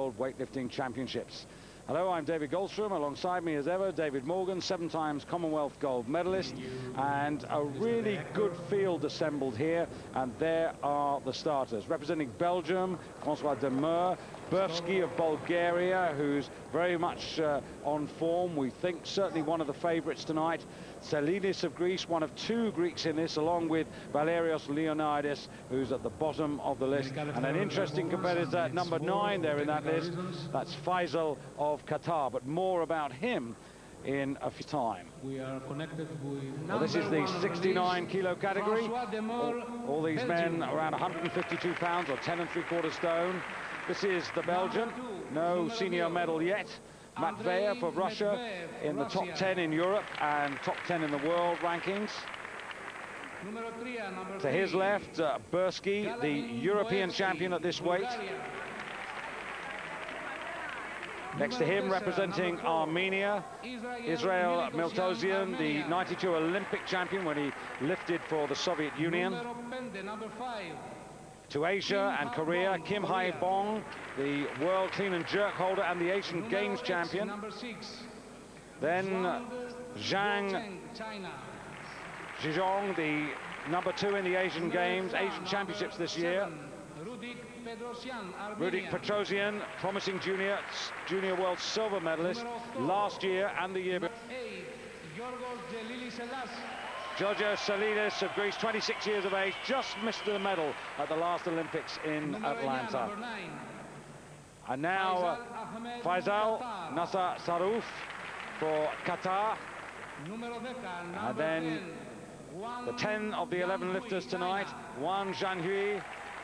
World Weightlifting Championships. Hello, I'm David Goldstrom. Alongside me as ever, David Morgan, 7 times Commonwealth gold medalist, and a really good field assembled here. And there are the starters. Representing Belgium, Francois Demeur, Burski of Bulgaria, who's very much on form. We think certainly one of the favourites tonight. Selidis of Greece, one of 2 Greeks in this, along with Valerios Leonidis, who's at the bottom of the list. And an interesting competitor, number 9 there in that list, that's Faisal of Qatar. But more about him in a few time. We are connected with well, this is the 69 kilo category. All these men around 152 pounds or 10 3/4 stone. This is the Belgian, no senior medal yet. Matveyev of Russia in the top 10 in Europe and top 10 in the world rankings. To his left, Burski, the European champion at this weight. Next to him, representing Armenia, Israel Miltosian, the 92 Olympic champion when he lifted for the Soviet Union. To Asia and Korea, Hak Bong, the world clean and jerk holder and the Asian Games champion. Then Zhang Zhizhong, the number 2 in the Asian Games, Asian Championships this year. Rudik Petrosian, promising junior world silver medalist last year and the year before. Georgios Selidis of Greece, 26 years of age, just missed the medal at the last Olympics in Atlanta. And now Faisal Nasser Sarouf for Qatar. And then the 10 of the 11 lifters tonight, Wang Zhanhui,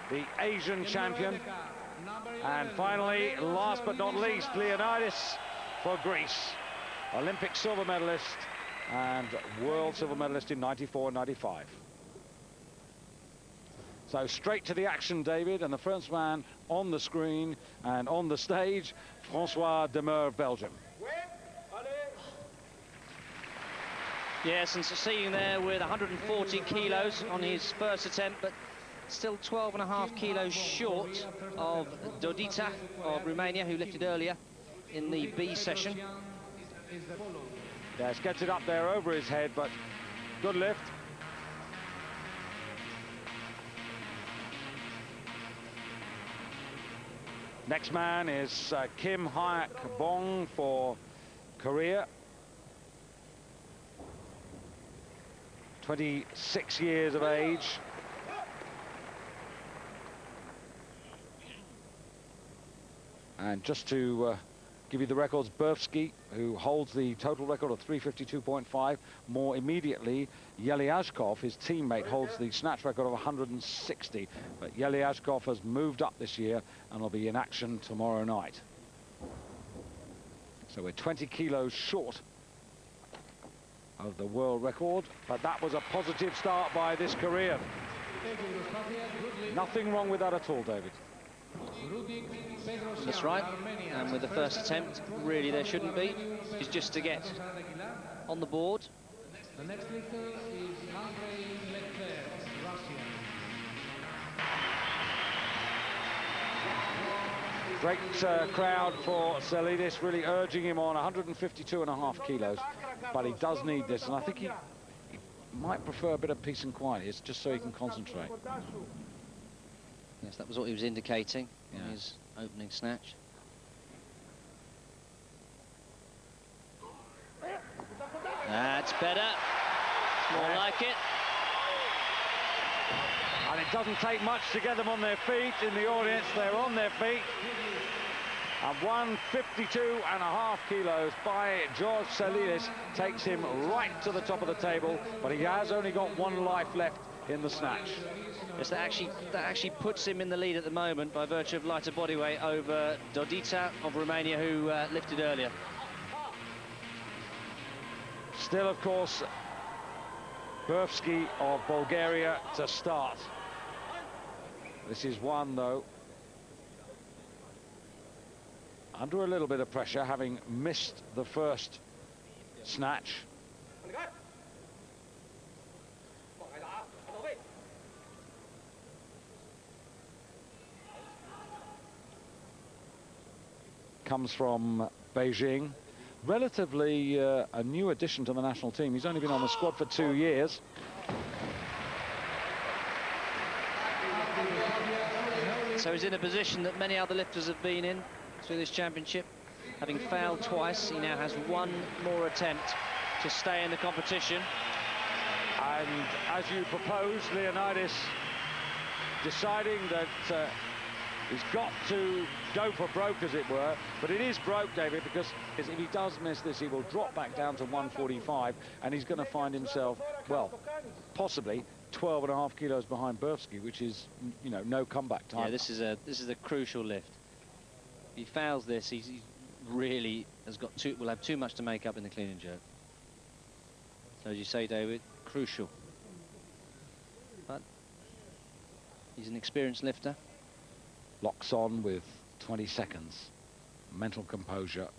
the Asian champion. And finally, last but not least, Leonidis for Greece, Olympic silver medalist and world silver medalist in 94 and 95. So straight to the action, David, and the first man on the screen and on the stage, Francois Demeur of Belgium. Yes, and succeeding there with 140 kilos on his first attempt, but still 12.5 kilos short of Dodița of Romania, who lifted earlier in the B session. Yes, gets it up there over his head, but good lift. Next man is Hak Bong for Korea. 26 years of age. And just to give you the records, Burski, who holds the total record of 352.5. More immediately, Yelyazhkov, his teammate, holds the snatch record of 160. But Yelyazhkov has moved up this year and will be in action tomorrow night. So we're 20 kilos short of the world record, but that was a positive start by this Korean. Nothing wrong with that at all, David. That's right, and with the first attempt, really there shouldn't be. It's just to get on the board. The next lifter is Russia. Great crowd for Selidis, really urging him on. 152.5 kilos, but he does need this, and I think he might prefer a bit of peace and quiet. It's just so he can concentrate. Yes, that was what he was indicating in his opening snatch. That's better. It's more like it. And it doesn't take much to get them on their feet. In the audience, they're on their feet. And 152.5 kilos by George Selidis takes him right to the top of the table, but he has only got 1 life left in the snatch. Yes, that actually puts him in the lead at the moment by virtue of lighter body weight over Dodița of Romania, who lifted earlier. Still, of course, Burski of Bulgaria to start. This is one, though, under a little bit of pressure, having missed the first snatch. comes from Beijing. Relatively a new addition to the national team. He's only been on the squad for 2 years. So he's in a position that many other lifters have been in through this championship. Having failed twice, he now has one more attempt to stay in the competition. And as you propose, Leonidas deciding that he's got to go for broke, as it were. But it is broke, David, because if he does miss this, he will drop back down to 145, and he's going to find himself, well, possibly 12.5 kilos behind Burski, which is, you know, no comeback time. Yeah, this is a crucial lift. If he fails this, he really will have too much to make up in the clean and jerk. So as you say, David, crucial. But he's an experienced lifter. Locks on with 20 seconds. Mental composure.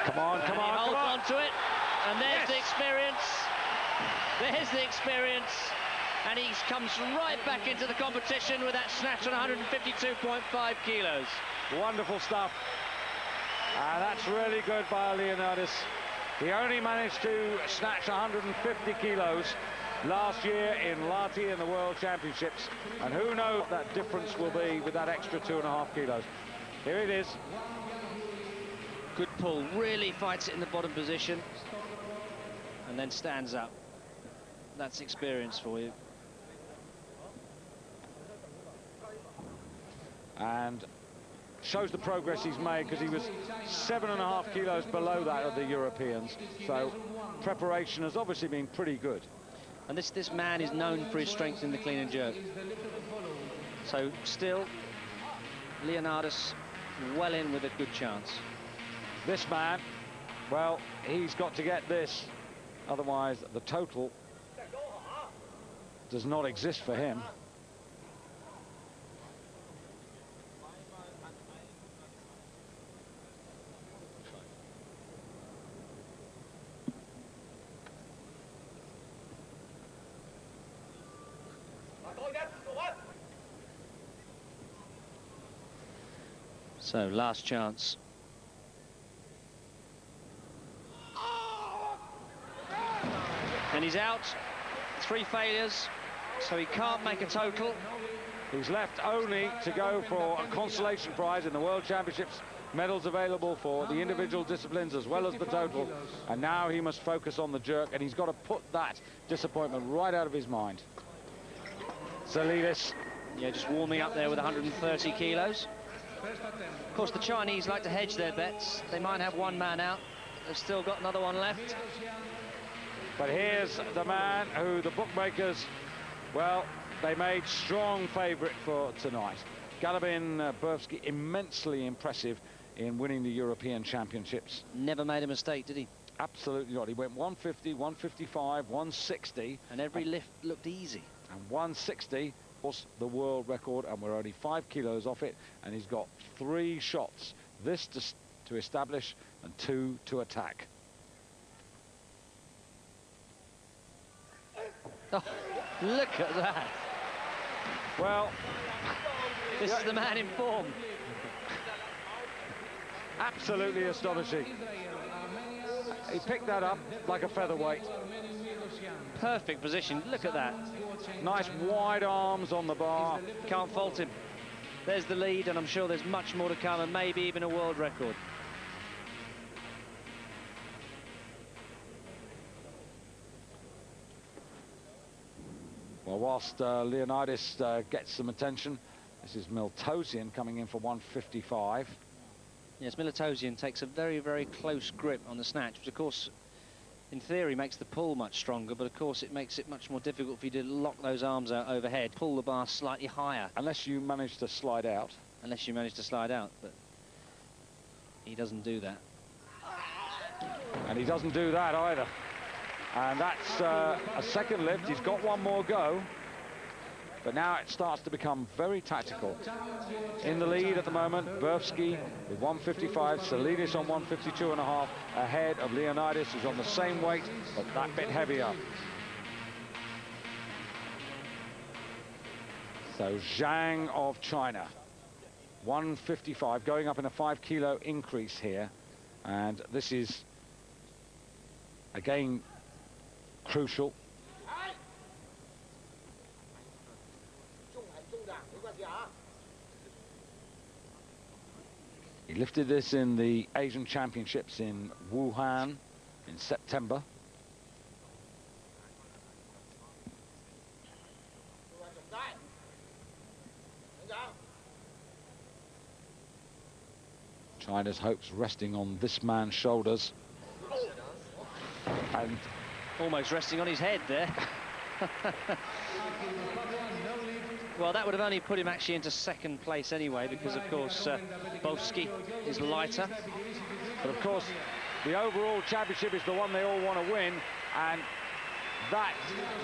Come on, come on, Holds come on. on to it, and there's the experience. There's the experience, and he comes right back into the competition with that snatch on 152.5 kilos. Wonderful stuff. And that's really good by Leonidas. He only managed to snatch 150 kilos last year in Lahti in the World Championships. And who knows what that difference will be with that extra 2.5 kilos. Here it is. Good pull, really fights it in the bottom position, and then stands up. That's experience for you. And shows the progress he's made, because he was 7.5 kilos below that of the Europeans. So preparation has obviously been pretty good. And this man is known for his strength in the clean and jerk. So still, Leonidas well in with a good chance. This man, well, he's got to get this, otherwise the total does not exist for him. So last chance. And he's out. 3 failures, so he can't make a total. He's left only to go for a consolation prize in the World Championships. Medals available for the individual disciplines as well as the total. And now he must focus on the jerk, and he's got to put that disappointment right out of his mind. Salidis. Yeah, just warming up there with 130 kilos. Of course, the Chinese like to hedge their bets. They might have one man out. They've still got another one left. But here's the man who the bookmakers, well, they made strong favourite for tonight. Galavan Burski, immensely impressive in winning the European Championships. Never made a mistake, did he? Absolutely not. He went 150, 155, 160. And every lift looked easy. And 160 was the world record, and we're only 5 kilos off it. And he's got 3 shots. This to establish and 2 to attack. Oh, look at that. Well, this is the man in form. Absolutely astonishing. He picked that up like a featherweight. Perfect position. Look at that. Nice wide arms on the bar. Can't fault him. There's the lead, and I'm sure there's much more to come, and maybe even a world record. Well, whilst Leonidas gets some attention, this is Miltosian coming in for 155. Yes, Miltosian takes a very, very close grip on the snatch, which, of course, in theory, makes the pull much stronger, but, of course, it makes it much more difficult for you to lock those arms out overhead, pull the bar slightly higher. Unless you manage to slide out. Unless you manage to slide out, but he doesn't do that. And he doesn't do that either. And that's a second lift. He's got one more go. But now it starts to become very tactical. In the lead at the moment, Burski with 155, Salidis on 152.5, ahead of Leonidas, who's on the same weight, but that bit heavier. So Zhang of China, 155, going up in a 5 kilo increase here. And this is, again, crucial. He lifted this in the Asian Championships in Wuhan in September. China's hopes resting on this man's shoulders. And almost resting on his head there. Well, that would have only put him actually into second place anyway, because of course Burski is lighter. But of course, the overall championship is the one they all want to win, and that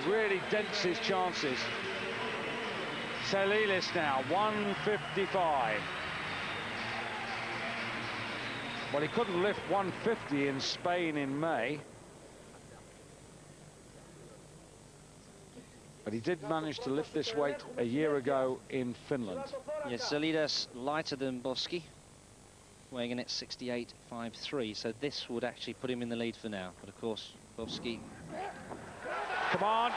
really dents his chances. Salilis now, 155. Well, he couldn't lift 150 in Spain in May. But he did manage to lift this weight a year ago in Finland. Yes, Salidas lighter than Burski, weighing in at 68.53. So this would actually put him in the lead for now. But of course, Burski. Come on.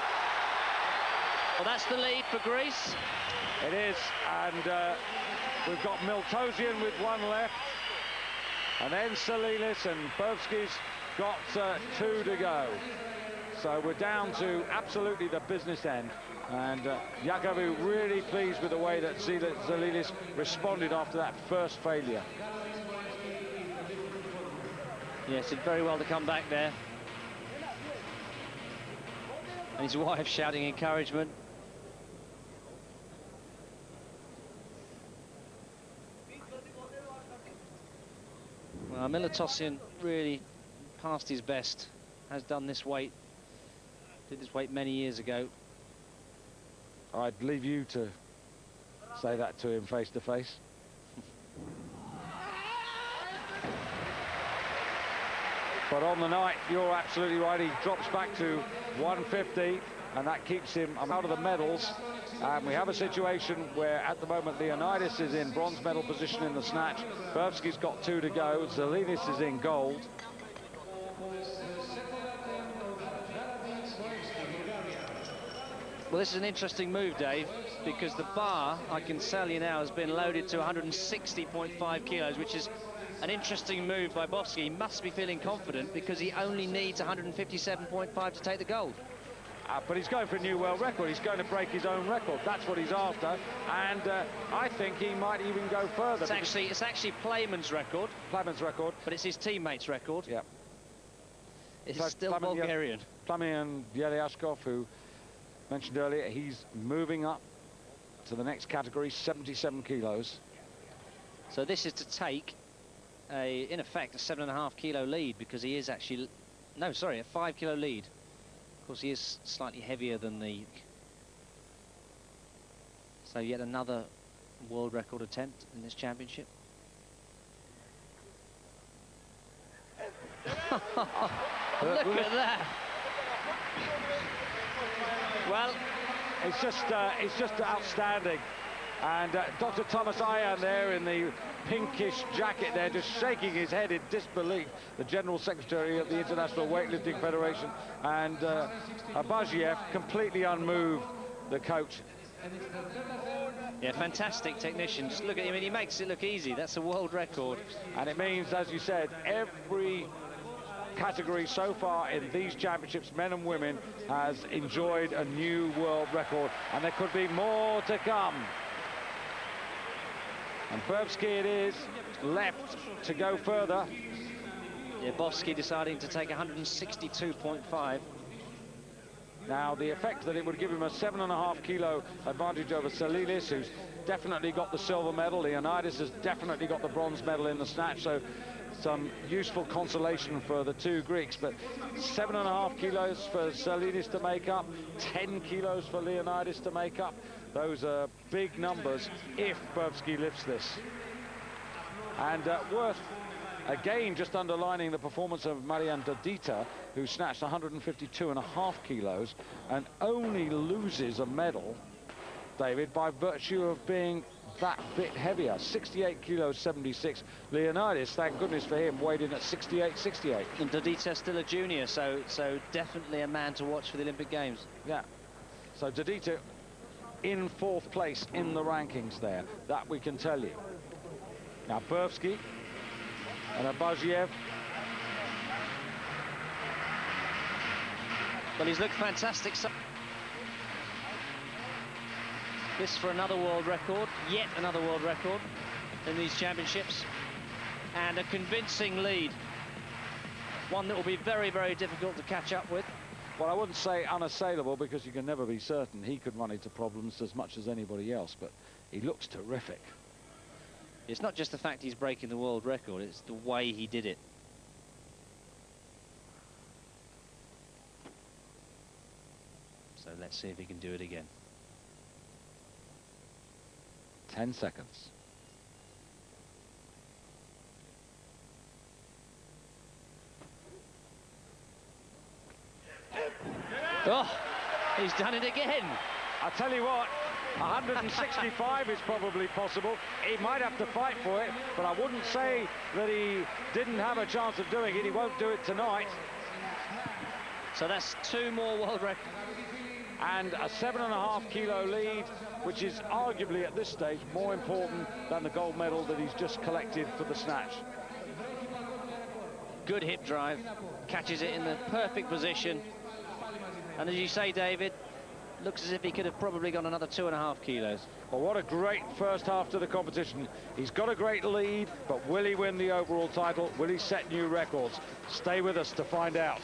Well, that's the lead for Greece. It is, and we've got Miltosian with one left. And then Salilis, and Burski's got 2 to go. So we're down to absolutely the business end. And Yakovu really pleased with the way that Salilis responded after that first failure. Yes, did very well to come back there. And his wife shouting encouragement. Well, Miltosian really past his best, has done this weight. Did this weight many years ago. I'd leave you to say that to him face to face. But on the night, you're absolutely right. He drops back to 150, and that keeps him out of the medals. And we have a situation where, at the moment, Leonidas is in bronze medal position in the snatch. Burski's got 2 to go. Salilis is in gold. Well, this is an interesting move, Dave, because the bar, I can tell you now, has been loaded to 160.5 kilos, which is an interesting move by Burski. He must be feeling confident because he only needs 157.5 to take the gold. But he's going for a new world record. He's going to break his own record. That's what he's after. And I think he might even go further. It's actually Playman's record. Playman's record. But it's his teammate's record. Yeah. It's still Bulgarian. Plamian Yeliashkov, who mentioned earlier, he's moving up to the next category, 77 kilos. So this is to take in effect, a 7.5 kilo lead, because he is actually, no, sorry, a 5 kilo lead. Of course, he is slightly heavier than the... So yet another world record attempt in this championship. Look at that. Well, it's just outstanding. And Dr. Thomas Ayan there in the pinkish jacket there, just shaking his head in disbelief, the General Secretary of the International Weightlifting Federation, and Abazhiev completely unmoved, the coach. Yeah, fantastic technician. Just look at him, and he makes it look easy. That's a world record. And it means, as you said, every category so far in these championships, men and women, has enjoyed a new world record, and there could be more to come. And Burski it is, left to go further. Yeah, Burski deciding to take 162.5. Now, the effect that it would give him a 7.5 kilo advantage over Salilis, who's definitely got the silver medal. Leonidas has definitely got the bronze medal in the snatch, so some useful consolation for the two Greeks. But 7.5 kilos for Salilis to make up, 10 kilos for Leonidas to make up. Those are big numbers if Burski lifts this. And worth, again, just underlining the performance of Marian Dodita, who snatched 152.5 kilos and only loses a medal David, by virtue of being that bit heavier. 68 kilos 76. Leonidas, thank goodness for him, weighed in at 68. And Dodita's still a junior, so definitely a man to watch for the Olympic Games. Yeah. So Dodita in 4th place in the rankings there. That we can tell you. Now Burski and Abaziev. Well, he's looked fantastic. This for another world record, yet another world record in these championships, and a convincing lead. One that will be very, very difficult to catch up with. Well, I wouldn't say unassailable, because you can never be certain. He could run into problems as much as anybody else, but he looks terrific. It's not just the fact he's breaking the world record, it's the way he did it. So let's see if he can do it again. 10 seconds. Oh, he's done it again. I tell you what, 165 is probably possible. He might have to fight for it, but I wouldn't say that he didn't have a chance of doing it. He won't do it tonight. So that's 2 more world records. And a 7.5 kilo lead, which is arguably at this stage more important than the gold medal that he's just collected for the snatch. Good hip drive, catches it in the perfect position. And as you say, David, looks as if he could have probably gone another 2.5 kilos. Well, what a great first half to the competition. He's got a great lead, but will he win the overall title? Will he set new records? Stay with us to find out.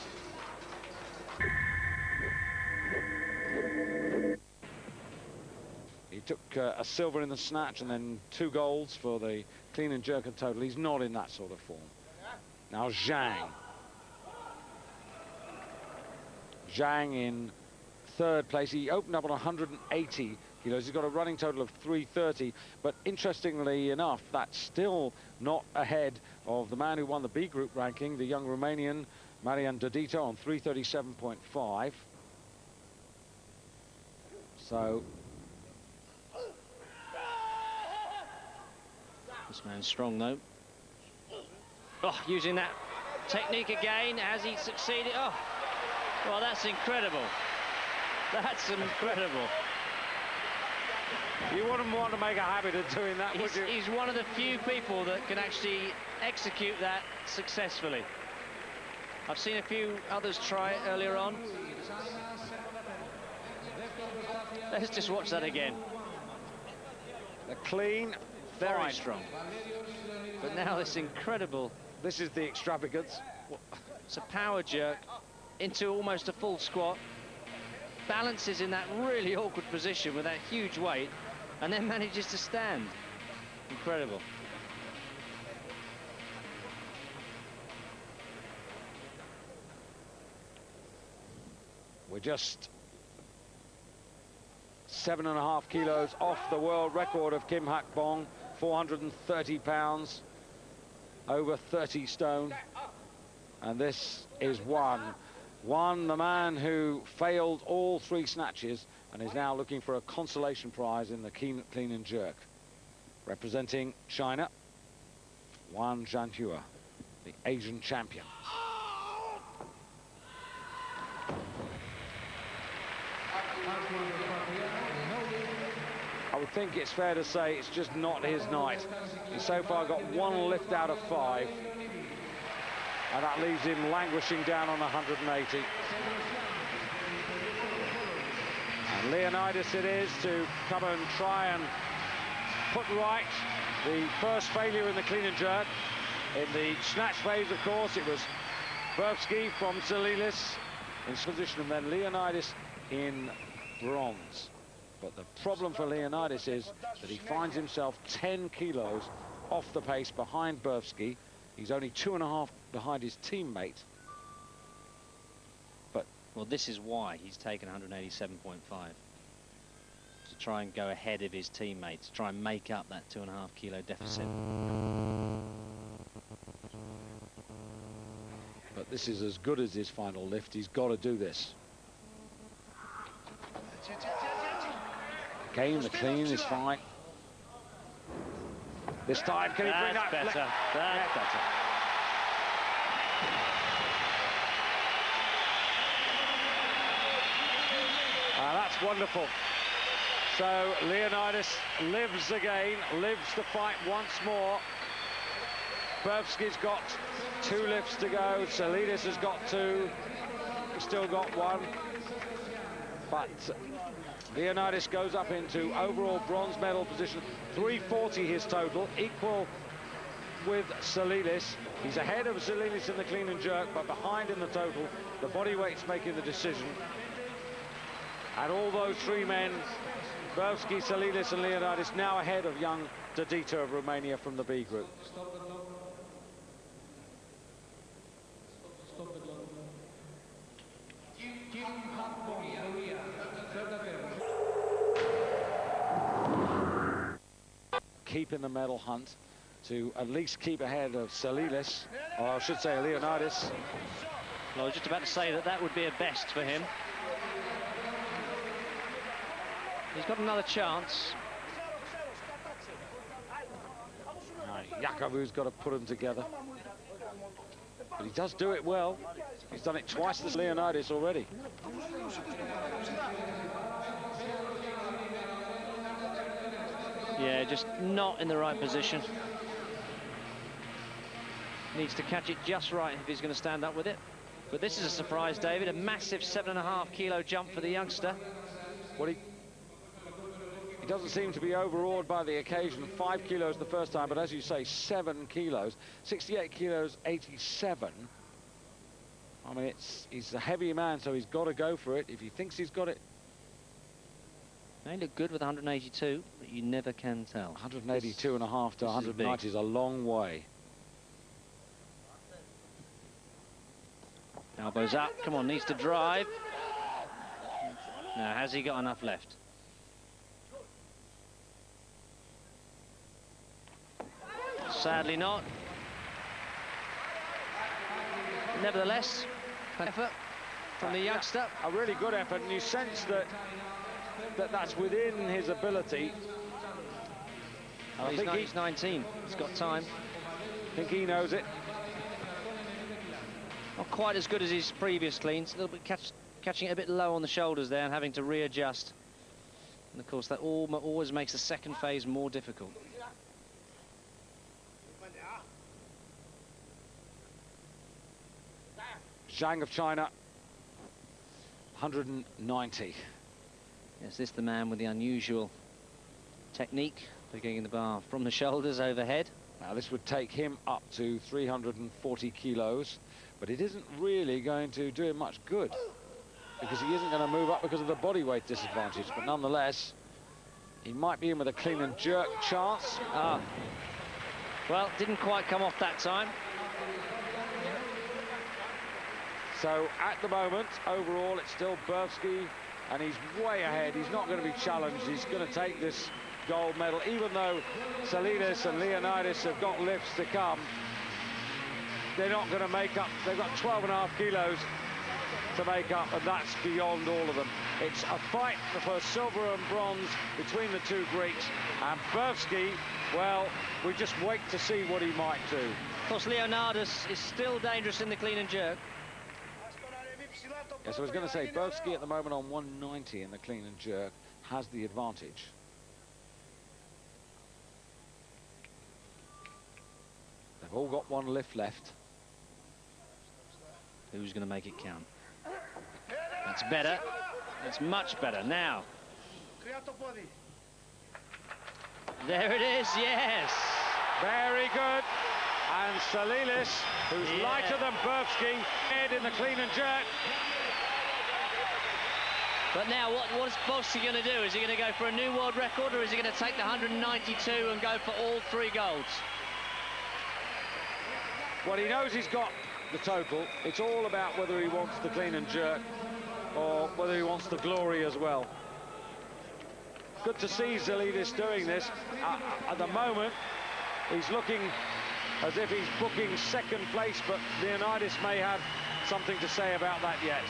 He took a silver in the snatch and then 2 golds for the clean and jerk and total. He's not in that sort of form. Now Zhang. Zhang in 3rd place. He opened up on 180 kilos. He's got a running total of 330. But interestingly enough, that's still not ahead of the man who won the B group ranking, the young Romanian Marian Dodita, on 337.5. So this man's strong, though. Oh, using that technique again. Has he succeeded? Oh, well, that's incredible. That's incredible. You wouldn't want to make a habit of doing that, would you? He's one of the few people that can actually execute that successfully. I've seen a few others try it earlier on. Let's just watch that again. The clean, very fine. strong. But now this incredible. This is the extravagance. It's a power jerk into almost a full squat. Balances in that really awkward position with that huge weight, and then manages to stand. Incredible. We're just 7.5 kilos off the world record of Kim Hak Bong, 430 pounds, over 30 stone. And this is the man who failed all 3 snatches and is now looking for a consolation prize in the clean and jerk. Representing China, Wan Zhanhua, the Asian champion. I would think it's fair to say it's just not his night. He's so far got 1 lift out of 5. And that leaves him languishing down on 180. And Leonidas it is to come and try and put right the first failure in the clean and jerk. In the snatch phase, of course, it was Burski from Zalilis in position, and then Leonidas in bronze. But the problem for Leonidas is that he finds himself 10 kilos off the pace behind Burski. He's only 2.5 behind his teammate. But well, this is why he's taken 187.5, to try and go ahead of his teammates, to try and make up that 2.5 kilo deficit. But this is as good as his final lift. He's got to do this. Again, the clean is fine. This time, can he bring that? That's better. That's better. That's wonderful. So Leonidas lives again, lives the fight once more. Burski's got 2 lifts to go. Salidis has got 2. He's still got 1. But Leonidas goes up into overall bronze medal position. 340 his total, equal with Salidis. He's ahead of Salidis in the clean and jerk, but behind in the total. The body weight's making the decision. And all those 3 men, Burski, Salidis and Leonidas, now ahead of young Dodita of Romania from the B group. Keep in the medal hunt to at least keep ahead of Salidis, or I should say Leonidas. Well, I was just about to say that would be a best for him. He's got another chance. Yakovu's got to put them together. But he does do it well. He's done it twice as Leonidas already. Yeah, just not in the right position. Needs to catch it just right if he's going to stand up with it. But this is a surprise, David. A massive 7.5 kilo jump for the youngster. Well, he doesn't seem to be overawed by the occasion. 5 kilos the first time, but as you say, 7 kilos. 68 kilos, 87. I mean, he's a heavy man, so he's got to go for it. If he thinks he's got it. They look good with 182, but you never can tell. 182 and a half to 190 is a long way. Elbows up, come on, needs to drive. Now, has he got enough left? Sadly not. Nevertheless, effort from the youngster. A really good effort, and you sense that's within his ability. I think he's 19, he's got time. I think he knows it. Not quite as good as his previous cleans, a little bit catching it a bit low on the shoulders there and having to readjust. And of course that always makes the second phase more difficult. Zhang of China, 190. Is this the man with the unusual technique, picking the bar from the shoulders overhead? Now this would take him up to 340 kilos, but it isn't really going to do him much good because he isn't going to move up because of the body weight disadvantage. But nonetheless, he might be in with a clean and jerk chance. Well, didn't quite come off that time. So at the moment, overall, it's still Burski, and he's way ahead. He's not going to be challenged. He's going to take this gold medal, even though Salidis and Leonidas have got lifts to come. They're not going to make up. They've got 12.5 kilos to make up, and that's beyond all of them. It's a fight for silver and bronze between the 2 Greeks, and Burski, well, we just wait to see what he might do. Of course, Leonidas is still dangerous in the clean and jerk. Yes, I was going to say, Burski at the moment on 190 in the clean and jerk has the advantage. They've all got 1 lift left. Who's going to make it count? That's better. That's much better. Now. There it is, yes. Very good. And Salidis, who's lighter than Burski, head in the clean and jerk. But now, what is Burski going to do? Is he going to go for a new world record, or is he going to take the 192 and go for all 3 golds? Well, he knows he's got the total. It's all about whether he wants the clean and jerk or whether he wants the glory as well. Good to see Salidis doing this. At the moment, he's looking as if he's booking 2nd place, but Leonidas may have something to say about that yet.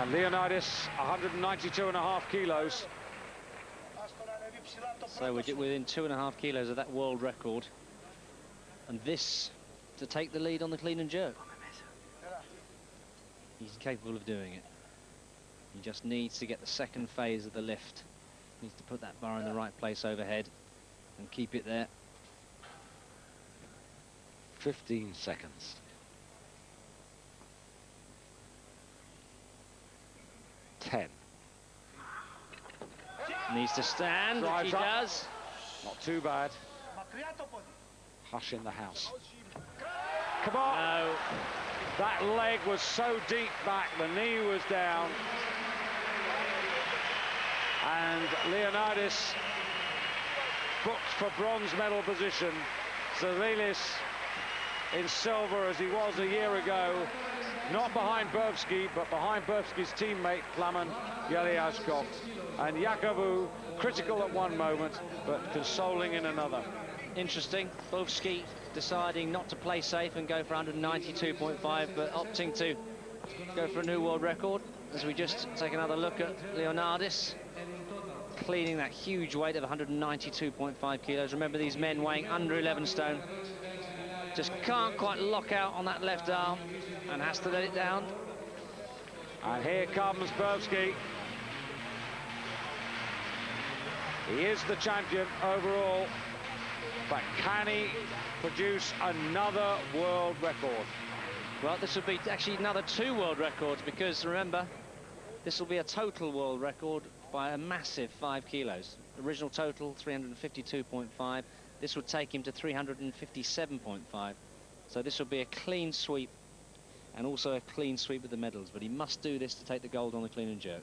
And Leonidas, 192.5 kilos. So we're within 2.5 kilos of that world record. And this to take the lead on the clean and jerk. He's capable of doing it. He just needs to get the second phase of the lift. Needs to put that bar in the right place overhead and keep it there. 15 seconds. 10. Needs to stand. Drives He up. does. Not too bad. Hush in the house. Come on. No. That leg was so deep back, the knee was down. And Leonidas booked for bronze medal position. Zalilis in silver as he was a year ago. Not behind Burski, but behind Burski's teammate, Plamen Yeliashkov. And Yakovu, critical at one moment, but consoling in another. Interesting. Burski deciding not to play safe and go for 192.5, but opting to go for a new world record. As we just take another look at Leonidas, cleaning that huge weight of 192.5 kilos. Remember, these men weighing under 11 stone. Just can't quite lock out on that left arm and has to let it down. And here comes Burski. He is the champion overall, but can he produce another world record? Well, this will be actually another 2 world records, because remember, this will be a total world record by a massive 5 kilos. Original total 352.5. This would take him to 357.5. So this will be a clean sweep, and also a clean sweep with the medals. But he must do this to take the gold on the clean and jerk.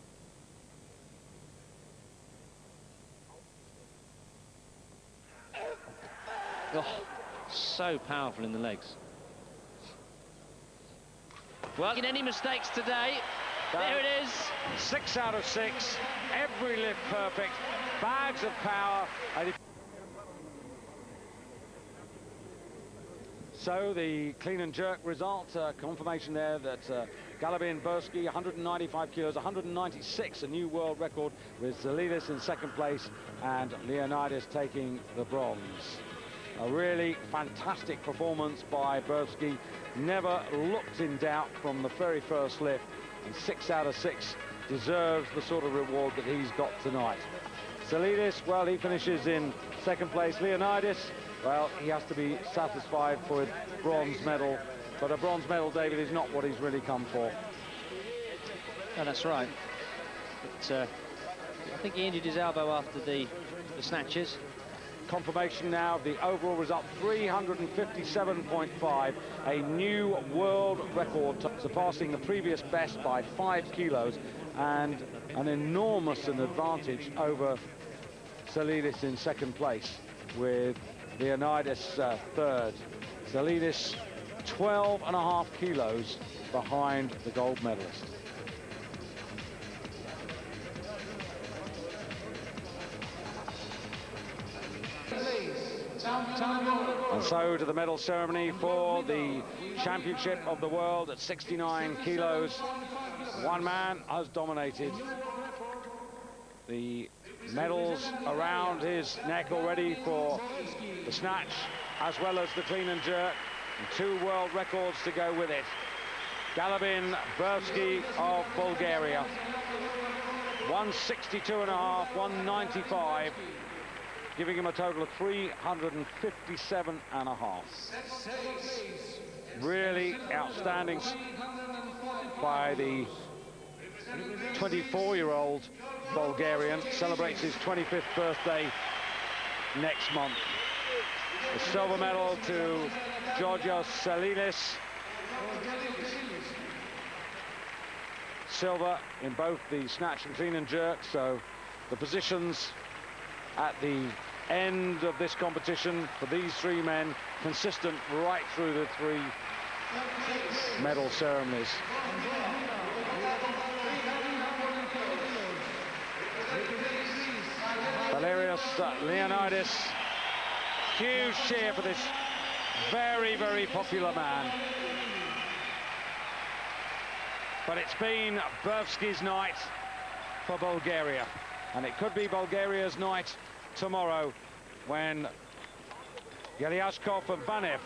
Oh, so powerful in the legs. Well, making any mistakes today. There it is. 6 out of 6. Every lift perfect. Bags of power. And so the clean and jerk result, confirmation there that Galavan Burski, 195 kilos, 196, a new world record, with Zalilis in second place and Leonidas taking the bronze. A really fantastic performance by Burski. Never looked in doubt from the very first lift, and 6 out of 6 deserves the sort of reward that he's got tonight. Zalilis, well, he finishes in second place. Leonidas, well, he has to be satisfied for a bronze medal, but a bronze medal, David, is not what he's really come for. Oh, that's right. But I think he injured his elbow after the snatches. Confirmation now of the overall result, 357.5, a new world record, surpassing the previous best by 5 kilos, and an enormous advantage over Zalilis in second place, with Leonidas third. Zalilis 12.5 kilos behind the gold medalist. And so to the medal ceremony for the championship of the world at 69 kilos. One man has dominated. The medals around his neck already for the snatch, as well as the clean and jerk, and 2 world records to go with it. Galavan Burski of Bulgaria, 162.5, 195. Giving him a total of 357.5. Really outstanding by the 24-year-old Bulgarian. Celebrates his 25th birthday next month. The silver medal to Georgios Zalilis. Silver in both the snatch and clean and jerk, so the positions at the end of this competition for these 3 men consistent right through the 3 medal ceremonies. Valerius Leonidas, huge cheer for this very, very popular man. But it's been Burski's night for Bulgaria, and it could be Bulgaria's night tomorrow when Galiashkov and Banev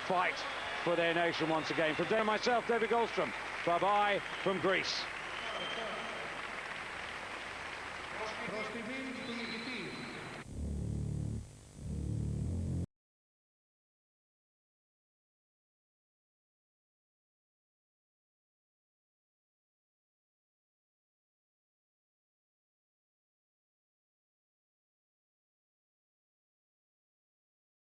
fight for their nation once again. From myself, David Goldstrom, bye-bye from Greece.